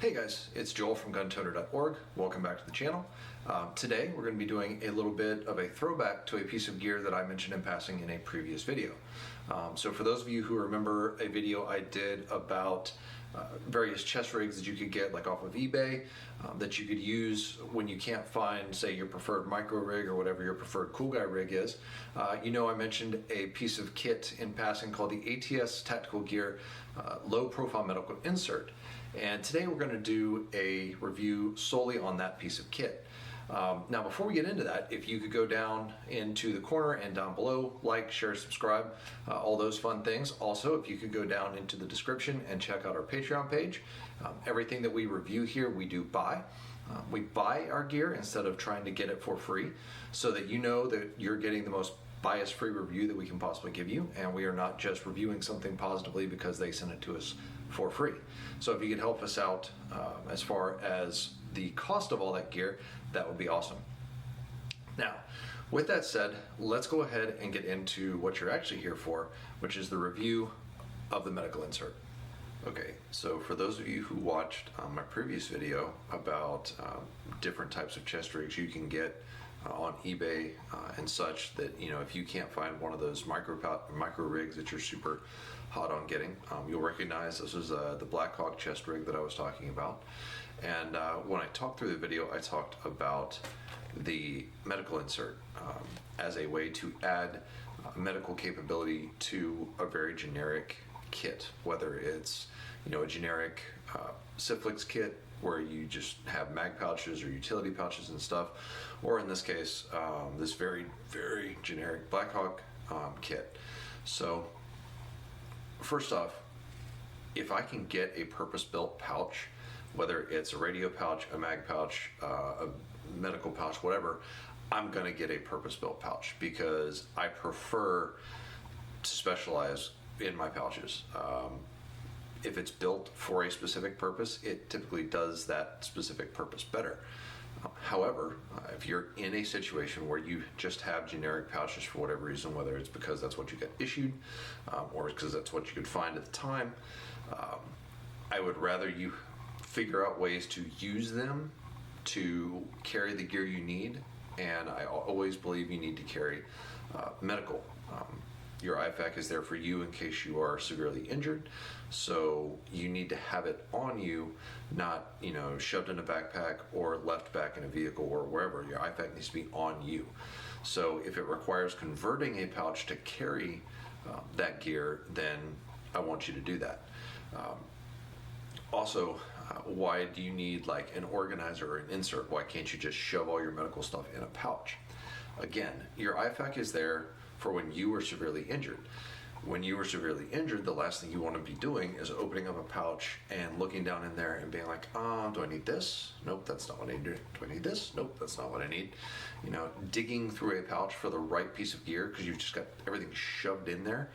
Hey guys, it's Joel from guntoter.org. Welcome back to the channel. Today we're going to be doing a little bit of a throwback to a piece of gear that I mentioned in passing in a previous video. So for those of you who remember a video I did about various chest rigs that you could get like off of eBay that you could use when you can't find, say, your preferred micro rig or whatever your preferred cool guy rig is. I mentioned a piece of kit in passing called the ATS Tactical Gear Low Profile Medical Insert. And today we're going to do a review solely on that piece of kit. Now before we get into that, if you could go down into the corner and down below, like, share, subscribe, all those fun things. Also, if you could go down into the description and check out our Patreon page. Everything that we review here, we do buy. We buy our gear instead of trying to get it for free, so that you know that you're getting the most bias-free review that we can possibly give you, and we are not just reviewing something positively because they sent it to us for free. So if you could help us out as far as the cost of all that gear, that would be awesome. Now, with that said, let's go ahead and get into what you're actually here for, which is the review of the medical insert. Okay, so for those of you who watched my previous video about different types of chest rigs you can get on eBay and such, that if you can't find one of those micro rigs that you're super hot on getting, you'll recognize this is the Blackhawk chest rig that I was talking about. And when I talked through the video, I talked about the medical insert as a way to add medical capability to a very generic kit, whether it's a generic Syphlix kit where you just have mag pouches or utility pouches and stuff, or in this case, this very, very generic Blackhawk kit. So first off, if I can get a purpose-built pouch, whether it's a radio pouch, a mag pouch, a medical pouch, whatever, I'm gonna get a purpose-built pouch because I prefer to specialize in my pouches. If it's built for a specific purpose, it typically does that specific purpose better. However, if you're in a situation where you just have generic pouches for whatever reason, whether it's because that's what you got issued or because that's what you could find at the time, I would rather you figure out ways to use them to carry the gear you need. And I always believe you need to carry medical. Your IFAK is there for you in case you are severely injured, so you need to have it on you, not shoved in a backpack or left back in a vehicle or wherever. Your IFAK needs to be on you. So if it requires converting a pouch to carry that gear, then I want you to do that. Also, why do you need like an organizer or an insert? Why can't you just shove all your medical stuff in a pouch? Again, your IFAK is there for when you were severely injured. When you were severely injured, the last thing you want to be doing is opening up a pouch and looking down in there and being like, do I need this? Nope, that's not what I need. Do I need this? Nope, that's not what I need. Digging through a pouch for the right piece of gear because you've just got everything shoved in there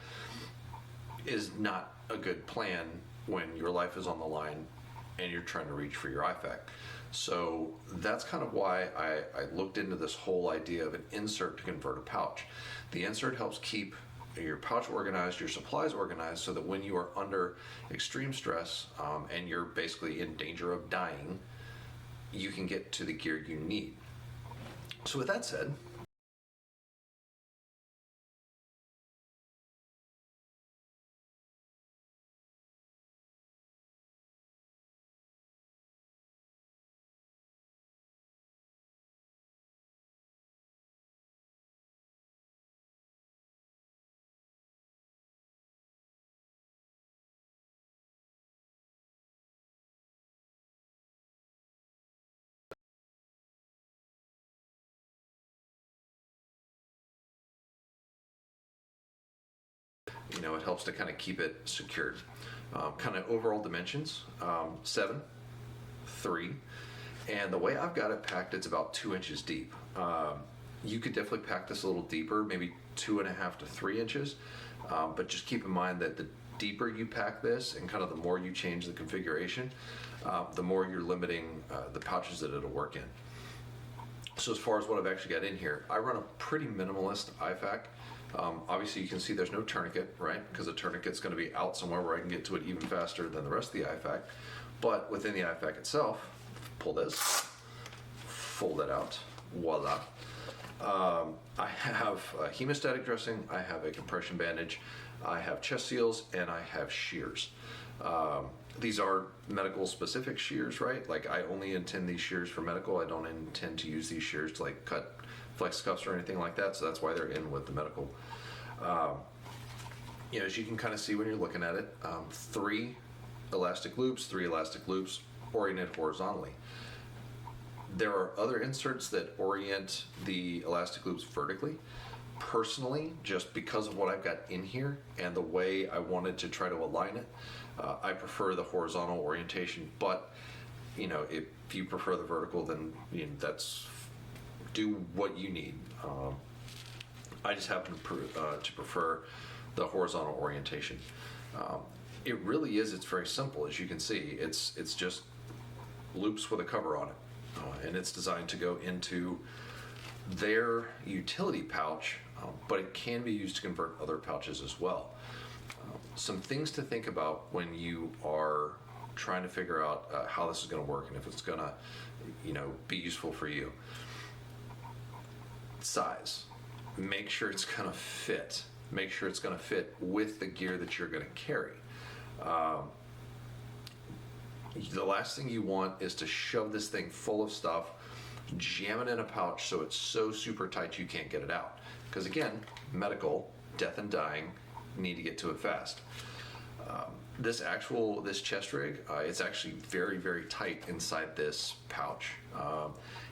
is not a good plan when your life is on the line and you're trying to reach for your IFAK. So that's kind of why I looked into this whole idea of an insert to convert a pouch. The insert helps keep your pouch organized, your supplies organized, so that when you are under extreme stress and you're basically in danger of dying, you can get to the gear you need. So with that said, it helps to kind of keep it secured. Kind of overall dimensions, 7, 3, and the way I've got it packed, it's about 2 inches deep. You could definitely pack this a little deeper, maybe 2.5 to 3 inches, but just keep in mind that the deeper you pack this and kind of the more you change the configuration, the more you're limiting the pouches that it'll work in. So as far as what I've actually got in here, I run a pretty minimalist IFAK. Obviously you can see there's no tourniquet, right? Because the tourniquet's going to be out somewhere where I can get to it even faster than the rest of the IFAK. But within the IFAK itself, pull this, fold it out, voila. I have a hemostatic dressing, I have a compression bandage, I have chest seals, and I have shears. These are medical specific shears, right? Like I only intend these shears for medical. I don't intend to use these shears to like cut flex cuffs or anything like that. So that's why they're in with the medical. As you can kind of see when you're looking at it, 3 elastic loops oriented horizontally. There are other inserts that orient the elastic loops vertically. Personally, just because of what I've got in here and the way I wanted to try to align it, I prefer the horizontal orientation. But if you prefer the vertical, then that's do what you need. I just happen to prefer the horizontal orientation. It really is. It's very simple, as you can see. It's just loops with a cover on it, and it's designed to go into their utility pouch, but it can be used to convert other pouches as well. Some things to think about when you are trying to figure out how this is going to work and if it's going to, be useful for you. Size. Make sure it's going to fit. Make sure it's going to fit with the gear that you're going to carry. The last thing you want is to shove this thing full of stuff, jam it in a pouch so it's so super tight you can't get it out. Because again, medical, death and dying, need to get to it fast. This chest rig, it's actually very, very tight inside this pouch.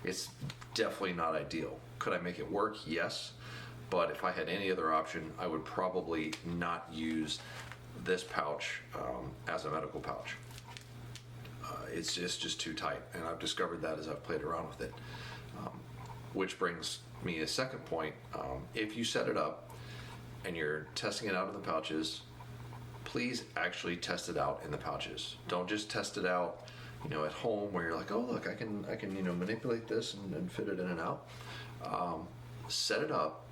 It's definitely not ideal. Could I make it work? Yes. But if I had any other option, I would probably not use this pouch as a medical pouch. It's just too tight, and I've discovered that as I've played around with it. Which brings me a second point. If you set it up and you're testing it out in the pouches, please actually test it out in the pouches. Don't just test it out, at home where you're like, oh look, I can manipulate this and fit it in and out. Set it up,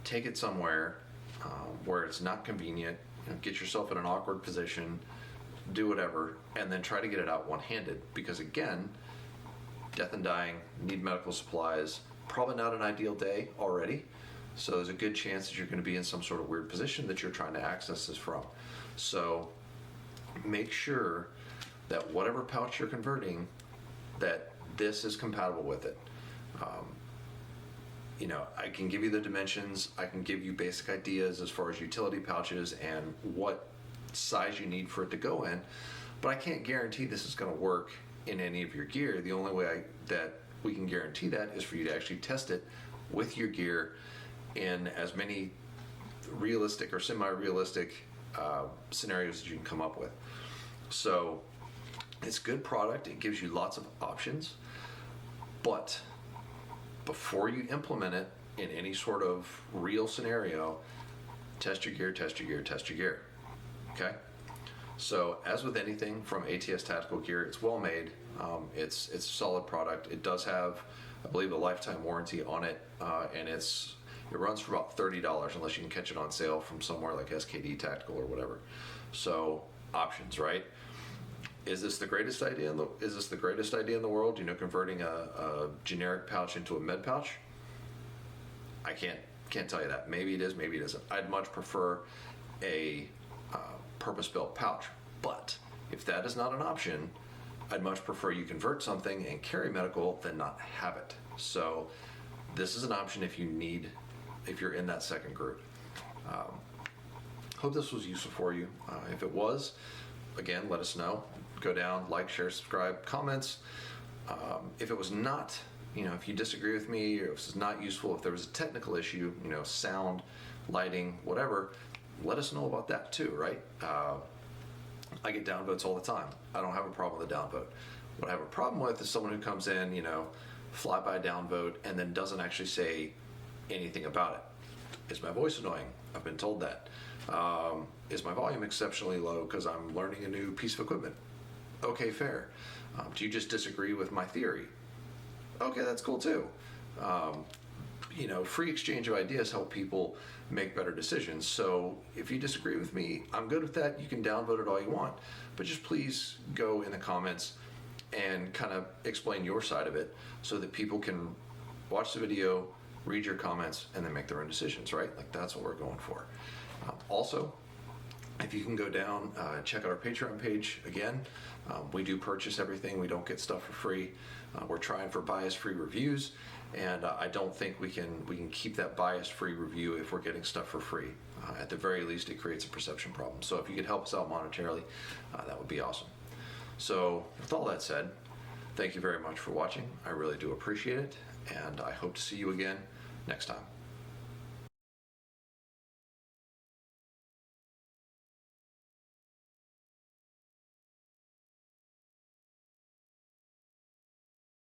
take it somewhere where it's not convenient. Get yourself in an awkward position, do whatever, and then try to get it out one-handed. Because again, death and dying, need medical supplies, probably not an ideal day already. So there's a good chance that you're going to be in some sort of weird position that you're trying to access this from. So make sure that whatever pouch you're converting, that this is compatible with it. I can give you the dimensions, I can give you basic ideas as far as utility pouches and what size you need for it to go in, but I can't guarantee this is going to work in any of your gear. The only way that we can guarantee that is for you to actually test it with your gear in as many realistic or semi-realistic scenarios as you can come up with. So it's a good product. It gives you lots of options, but before you implement it in any sort of real scenario, test your gear, test your gear, test your gear. Okay? So as with anything from ATS Tactical Gear, it's well made. It's a solid product. It does have, I believe, a lifetime warranty on it, and it runs for about $30 unless you can catch it on sale from somewhere like SKD Tactical or whatever. So options, right? Is this the greatest idea in the world? Converting a generic pouch into a med pouch? I can't tell you that. Maybe it is, maybe it isn't. I'd much prefer a purpose-built pouch. But if that is not an option, I'd much prefer you convert something and carry medical than not have it. So this is an option if you're in that second group. Hope this was useful for you. If it was, again, let us know. Go down, like, share, subscribe, comments. If it was not, if you disagree with me, or if this is not useful, if there was a technical issue, sound, lighting, whatever, let us know about that too, right? I get downvotes all the time. I don't have a problem with a downvote. What I have a problem with is someone who comes in, fly by downvote and then doesn't actually say anything about it. Is my voice annoying? I've been told that. Is my volume exceptionally low because I'm learning a new piece of equipment? Okay, fair. Do you just disagree with my theory? Okay, that's cool too. free exchange of ideas help people make better decisions. So if you disagree with me, I'm good with that. You can downvote it all you want, but just please go in the comments and kind of explain your side of it so that people can watch the video, read your comments, and then make their own decisions, right? Like, that's what we're going for. Also, if you can go down, check out our Patreon page again. We do purchase everything. We don't get stuff for free. We're trying for bias-free reviews, and I don't think we can keep that bias-free review if we're getting stuff for free. At the very least, it creates a perception problem. So if you could help us out monetarily, that would be awesome. So with all that said, thank you very much for watching. I really do appreciate it, and I hope to see you again next time.